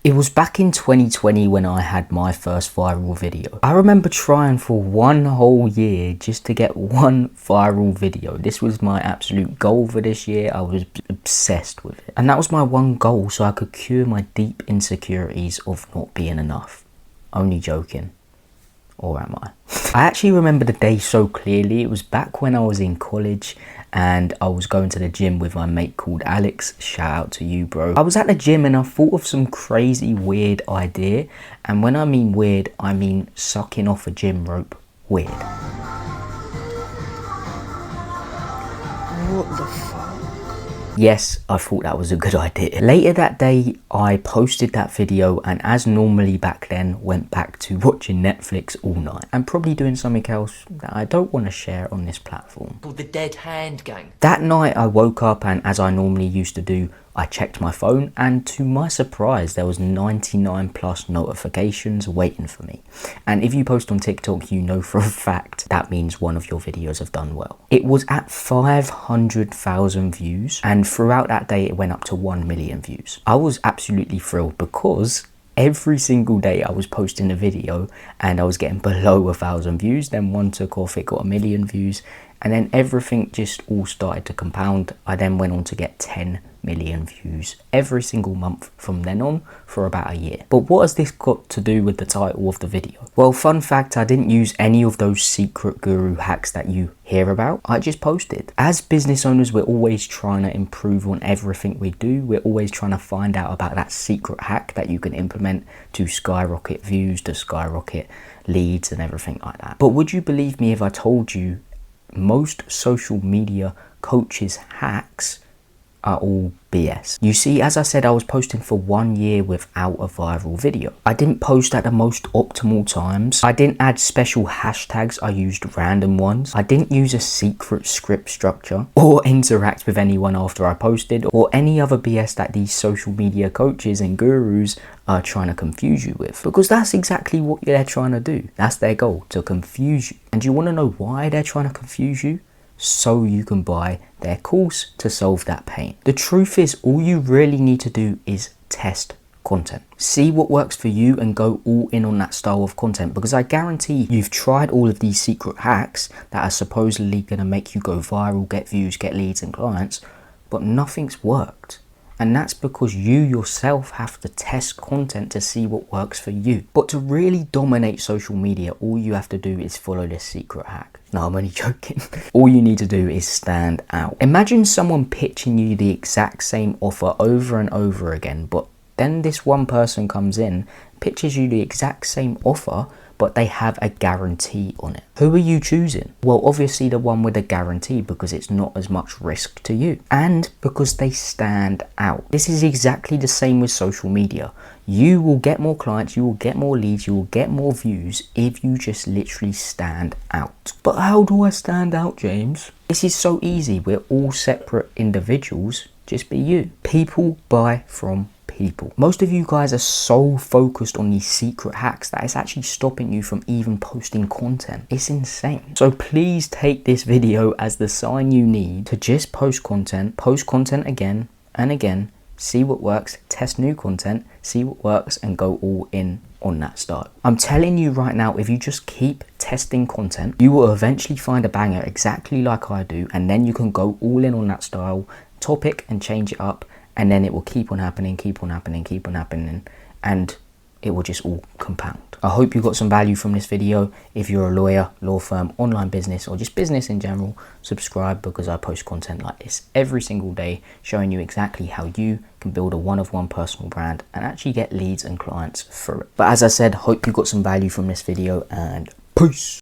It was back in 2020 when I had my first viral video. I remember trying for 1 whole year just to get one viral video. This was my absolute goal for this year. I was obsessed with it. And that was my one goal, so I could cure my deep insecurities of not being enough. Only joking. Or am I? I actually remember the day so clearly. It was back when I was in college and I was going to the gym with my mate called Alex. Shout out to you, bro. I was at the gym and I thought of some crazy weird idea. And when I mean weird, I mean sucking off a gym rope weird. What the fuck? Yes, I thought that was a good idea. Later that day, I posted that video and as normally back then, went back to watching Netflix all night and probably doing something else that I don't want to share on this platform. Called the Dead Hand Gang. That night I woke up and as I normally used to do, I checked my phone and to my surprise there was 99 plus notifications waiting for me. And if you post on TikTok, you know for a fact that means one of your videos have done well. It was at 500,000 views and throughout that day it went up to 1 million views. I was absolutely thrilled because every single day I was posting a video and I was getting below 1,000 views, then one took off, it got 1 million views, and then everything just all started to compound. I then went on to get 10 million views every single month from then on for about a year. But what has this got to do with the title of the video? Well, fun fact, I didn't use any of those secret guru hacks that you hear about. I just posted. As business owners, we're always trying to improve on everything we do. We're always trying to find out about that secret hack that you can implement to skyrocket views, to skyrocket leads and everything like that. But would you believe me if I told you most social media coaches' hacks are all BS? You see, as I said, I was posting for 1 year without a viral video. I didn't post at the most optimal times. I didn't add special hashtags, I used random ones. I didn't use a secret script structure or interact with anyone after I posted or any other BS that these social media coaches and gurus are trying to confuse you with. Because that's exactly what they're trying to do. That's their goal, to confuse you. And you want to know why they're trying to confuse you? So you can buy their course to solve that pain. The truth is, all you really need to do is test content. See what works for you and go all in on that style of content, because I guarantee you've tried all of these secret hacks that are supposedly going to make you go viral, get views, get leads and clients, but nothing's worked. And that's because you yourself have to test content to see what works for you. But to really dominate social media, all you have to do is follow this secret hack. No, I'm only joking. All you need to do is stand out. Imagine someone pitching you the exact same offer over and over again, but then this one person comes in, pitches you the exact same offer, but they have a guarantee on it. Who are you choosing? Well, obviously the one with a guarantee, because it's not as much risk to you and because they stand out. This is exactly the same with social media. You will get more clients, you will get more leads, you will get more views if you just literally stand out. But how do I stand out, James? This is so easy. We're all separate individuals. Just be you. People buy from people. Most of you guys are so focused on these secret hacks that it's actually stopping you from even posting content. It's insane. So please take this video as the sign you need to just post content again and again, see what works, test new content, see what works and go all in on that style. I'm telling you right now, if you just keep testing content, you will eventually find a banger exactly like I do, and then you can go all in on that style, topic and change it up, and then it will keep on happening, and it will just all compound. I hope you got some value from this video. If you're a lawyer, law firm, online business, or just business in general, subscribe, because I post content like this every single day, showing you exactly how you can build a one-of-one personal brand and actually get leads and clients through it. But as I said, hope you got some value from this video, and peace.